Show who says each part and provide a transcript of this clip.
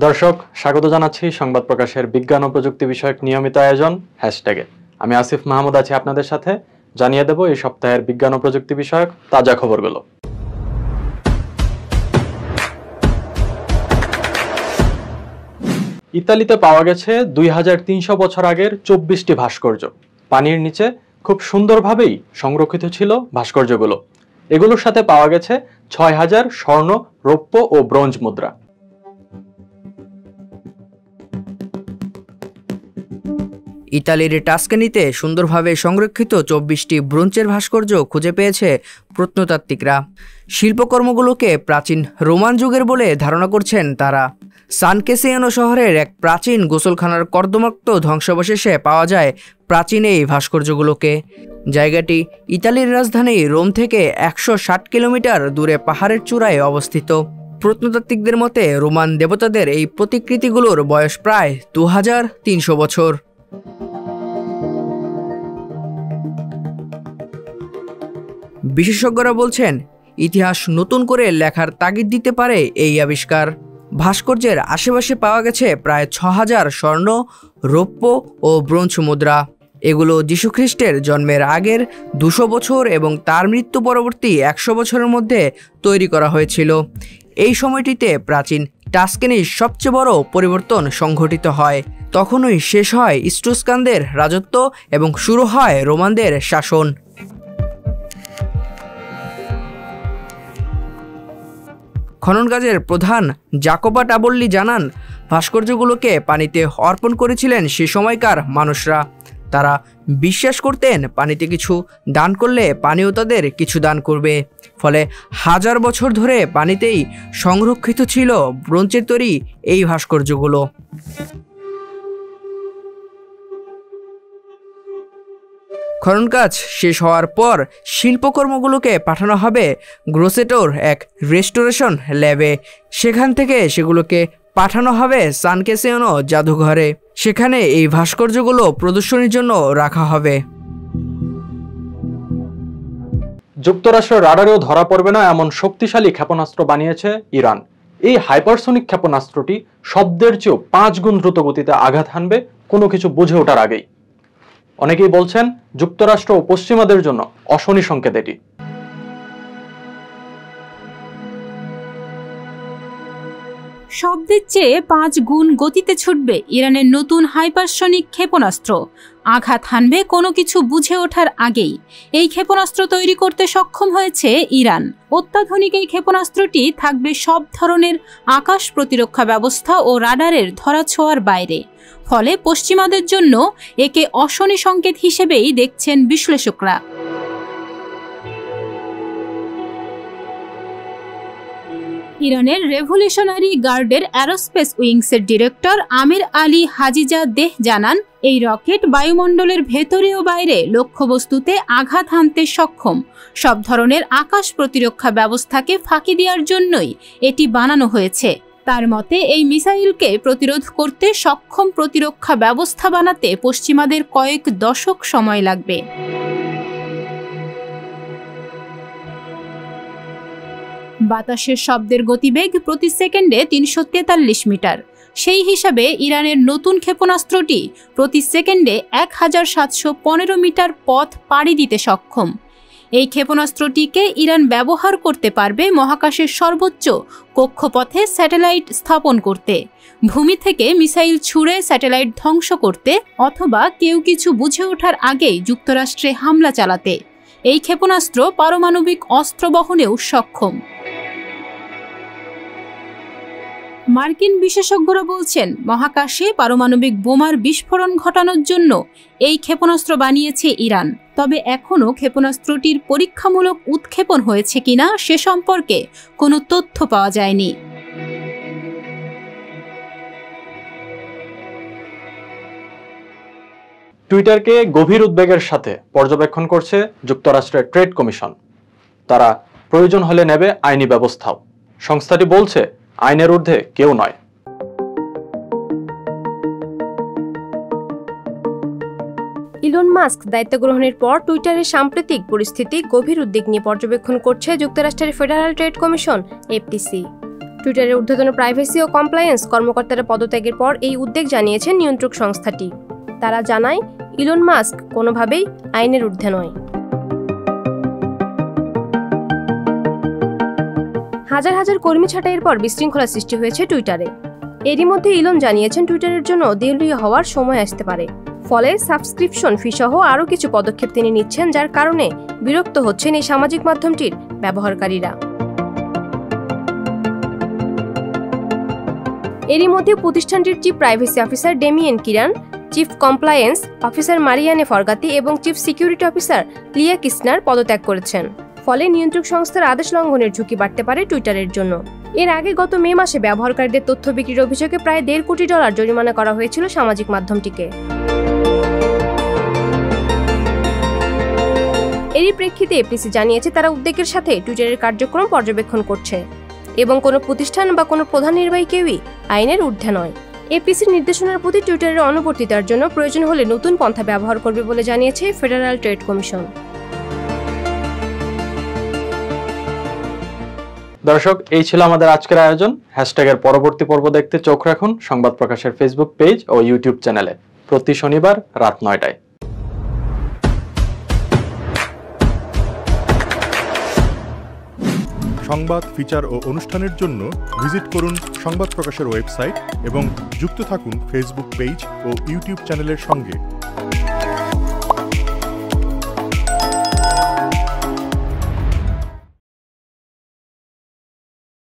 Speaker 1: দর্শক, স্বাগত জানাচ্ছি সংবাদ প্রকাশের বিজ্ঞান ও প্রযুক্তি বিষয়ক নিয়মিত আয়োজন হ্যাশট্যাগে। আমি আসিফ মাহমুদ আছি আপনাদের সাথে। জানিয়ে দেব এই সপ্তাহের বিজ্ঞান ও প্রযুক্তি বিষয়ক তাজা খবরগুলো। ইতালিতে পাওয়া গেছে 2300 বছর আগের 24টি ভাস্কর্য। পানির নিচে খুব সুন্দরভাবেই সংরক্ষিত ছিল ভাস্কর্যগুলো। এগুলোর সাথে পাওয়া গেছে 6000 স্বর্ণ, রৌপ্য ও ব্রোঞ্জ মুদ্রা।
Speaker 2: ইতালির টাস্কানিতে সুন্দরভাবে সংরক্ষিত 24টি ব্রোঞ্জের ভাস্কর্য খুঁজে পেয়েছে প্রত্নতাত্ত্বিকরা। শিল্পকর্মগুলোকে প্রাচীন রোমান যুগের বলে ধারণা করছেন তারা। সান ক্যাসিয়ানো শহরের এক প্রাচীন গোসলখানার কর্দমাক্ত ধ্বংসাবশেষে পাওয়া যায় প্রাচীন এই ভাস্কর্যগুলোকে। জায়গাটি ইতালির রাজধানী রোম থেকে 160 কিলোমিটার দূরে পাহাড়ের চূড়ায় অবস্থিত। প্রত্নতাত্ত্বিকদের মতে রোমান দেবতাদের এই প্রতিকৃতিগুলোর বয়স প্রায় 2300 বছর। বিশেষজ্ঞরা বলছেন, ইতিহাস নতুন করে লেখার তাগিদ দিতে পারে এই আবিষ্কার। ভাস্কর্যের আশেপাশে পাওয়া গেছে প্রায় 6000 স্বর্ণ, রৌপ্য ও ব্রোঞ্জ মুদ্রা। এগুলো যীশুখ্রিস্টের জন্মের আগের 200 বছর এবং তার মৃত্যু পরবর্তী 100 বছরের মধ্যে তৈরি করা হয়েছিল। এই সময়টিতে প্রাচীন টাস্কানির সবচেয়ে বড় পরিবর্তন সংঘটিত হয়। তখনই শেষ হয় ইস্ট্রুস্কানদের রাজত্ব এবং শুরু হয় রোমানদের শাসন। খনন কাজের প্রধান জাকোবা টাবল্লি জানান, ভাস্কর্যগুলোকে পানিতে অর্পণ করেছিলেন সে সময়কার মানুষরা। তারা বিশ্বাস করতেন পানিতে কিছু দান করলে পানিও তাদের কিছু দান করবে। ফলে 1000 বছর ধরে পানিতেই সংরক্ষিত ছিল ব্রোঞ্জের তৈরি এই ভাস্কর্যগুলো। খনন কাজ শেষ হওয়ার পর শিল্পকর্মগুলোকে পাঠানো হবে গ্রোসেটোর এক রেস্টোরেশন ল্যাবে। সেখান থেকে সেগুলোকে পাঠানো হবে সান ক্যাসিয়ানো জাদুঘরে। সেখানে এই ভাস্কর্যগুলো প্রদর্শনীর জন্য রাখা হবে।
Speaker 1: যুক্তরাষ্ট্র রাডারেও ধরা পড়বে না এমন শক্তিশালী ক্ষেপণাস্ত্র বানিয়েছে ইরান। এই হাইপারসনিক ক্ষেপণাস্ত্রটি শব্দের চেয়েও 5 গুণ দ্রুত গতিতে আঘাত হানবে কোনো কিছু বুঝে ওঠার আগেই। অনেকেই বলছেন যুক্তরাষ্ট্র ও পশ্চিমাদের জন্য অশনি সংকেত এটি।
Speaker 3: শব্দের চেয়ে 5 গুণ গতিতে ছুটবে ইরানের নতুন হাইপারসনিক ক্ষেপণাস্ত্র। আঘাত হানবে কোনো কিছু বুঝে ওঠার আগেই। এই ক্ষেপণাস্ত্র তৈরি করতে সক্ষম হয়েছে ইরান। অত্যাধুনিক এই ক্ষেপণাস্ত্রটি থাকবে সব ধরনের আকাশ প্রতিরক্ষা ব্যবস্থা ও রাডারের ধরাছোঁয়ার বাইরে। ফলে পশ্চিমাদের জন্য একে অশনি সংকেত হিসেবেই দেখছেন বিশ্লেষকরা। ইরানের রেভলিউশনারি গার্ডের অ্যারোস্পেস উইংসের ডিরেক্টর আমির আলী হাজিজা দেহ জানান, এই রকেট বায়ুমণ্ডলের ভেতরে ও বাইরে লক্ষ্যবস্তুতে আঘাত হানতে সক্ষম। সব ধরনের আকাশ প্রতিরক্ষা ব্যবস্থাকে ফাঁকি দেওয়ার জন্যই এটি বানানো হয়েছে। তার মতে এই মিসাইলকে প্রতিরোধ করতে সক্ষম প্রতিরক্ষা ব্যবস্থা বানাতে পশ্চিমাদের কয়েক দশক সময় লাগবে। বাতাসের শব্দের গতিবেগ প্রতি সেকেন্ডে 343 মিটার। সেই হিসাবে ইরানের নতুন ক্ষেপণাস্ত্রটি প্রতি সেকেন্ডে 1715 মিটার পথ পাড়ি দিতে সক্ষম। এই ক্ষেপণাস্ত্রটিকে ইরান ব্যবহার করতে পারবে মহাকাশের সর্বোচ্চ কক্ষপথে স্যাটেলাইট স্থাপন করতে, ভূমি থেকে মিসাইল ছুড়ে স্যাটেলাইট ধ্বংস করতে, অথবা কেউ কিছু বুঝে ওঠার আগেই যুক্তরাষ্ট্রে হামলা চালাতে। এই ক্ষেপণাস্ত্র পারমাণবিক অস্ত্র বহনেও সক্ষম। মার্কিন বিশেষজ্ঞরা বলছেন, মহাকাশে পারমাণবিক বোমার বিস্ফোরণ ঘটানোর জন্য এই ক্ষেপণাস্ত্র বানিয়েছে ইরান। তবে এখনও ক্ষেপণাস্ত্রটির পরীক্ষামূলক উৎক্ষেপণ হয়েছে কিনা সে সম্পর্কে কোনো তথ্য পাওয়া যায়নি।
Speaker 1: টুইটারকে গভীর উদ্বেগের সাথে পর্যবেক্ষণ করছে যুক্তরাষ্ট্রের ট্রেড কমিশন। তারা প্রয়োজন হলে নেবে আইনি ব্যবস্থাও। সংস্থাটি বলছে, আইনের ঊর্ধ্বে কেউ নয়।
Speaker 4: ইলন মাস্ক দায়িত্ব গ্রহণের পর টুইটারের সাম্প্রতিক পরিস্থিতি গভীর উদ্বেগ নিয়ে পর্যবেক্ষণ করছে যুক্তরাষ্ট্রের ফেডারেল ট্রেড কমিশন এফটিসি। টুইটারের ঊর্ধ্বতন প্রাইভেসি ও কমপ্লায়েন্স কর্মকর্তারা পদত্যাগের পর এই উদ্বেগ জানিয়েছেন নিয়ন্ত্রক সংস্থাটি। তারা জানায়, ইলন মাস্ক কোনোভাবেই আইনের ঊর্ধ্বে নয়। হাজার হাজার কর্মী ছাঁটাইয়ের পর বিশৃঙ্খলা সৃষ্টি হয়েছে টুইটারে। এরই মধ্যে ইলন জানিয়েছেন টুইটারের জন্য দেউলিয়া হওয়ার সময় আসতে পারে। ফলে সাবস্ক্রিপশন ফি সহ আরও কিছু পদক্ষেপ তিনি নিচ্ছেন, যার কারণে বিরক্ত হচ্ছেন এই সামাজিক মাধ্যমটির ব্যবহারকারীরা। এরই মধ্যে প্রতিষ্ঠানটির chief privacy officer Damien Kieran, chief compliance officer Marianne Fogarty এবং চিফ সিকিউরিটি অফিসার লিয়া কিসনার পদত্যাগ করেছেন। ফলে নিয়ন্ত্রক সংস্থার আদেশ লঙ্ঘনের ঝুঁকি বাড়তে পারে টুইটারের জন্য। এর আগে গত মে মাসে ব্যবহারকারীদের তথ্য বিক্রির অভিযোগে প্রায় $1.5 কোটি জরিমানা করা হয়েছিল সামাজিক মাধ্যমটিকে। এরই প্রেক্ষিতে এপিসি জানিয়েছে তারা উদ্বেগের সাথে টুইটারের কার্যক্রম পর্যবেক্ষণ করছে এবং কোনো প্রতিষ্ঠান বা কোনো প্রধান নির্বাহী কেউই আইনের ঊর্ধ্বে নয়। এপিসির নির্দেশনার প্রতি টুইটারের অনুবর্তিতার জন্য প্রয়োজন হলে নতুন পন্থা ব্যবহার করবে বলে জানিয়েছে ফেডারেল ট্রেড কমিশন।
Speaker 1: দর্শক, এই ছিল আমাদের আজকের আয়োজন। হ্যাশট্যাগের পরবর্তী পর্ব দেখতে চোখ রাখুন সংবাদ প্রকাশের ফেসবুক পেজ ও ইউটিউব চ্যানেলে প্রতি শনিবার রাত 9টায়।
Speaker 5: সংবাদ, ফিচার ও অনুষ্ঠানের জন্য ভিজিট করুন সংবাদ প্রকাশের ওয়েবসাইট এবং যুক্ত থাকুন ফেসবুক পেজ ও ইউটিউব চ্যানেলের সঙ্গে।